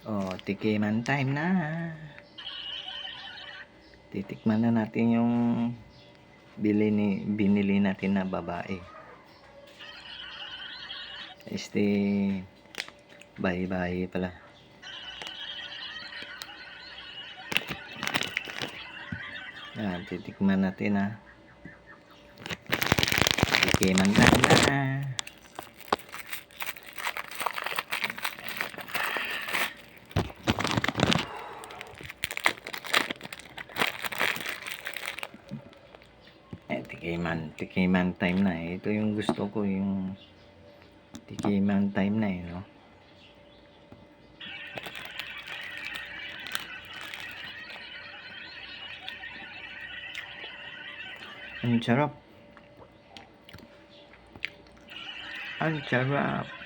Oh, tikiman time na. Titikman na natin yung binili natin na babae. Bayi-bayi pala. Yan, titikman natin ha. Tikiman time na. Tikiman time na eh. Ito yung gusto ko, yung tikiman time na eh, no? Ang sarap. Ang sarap.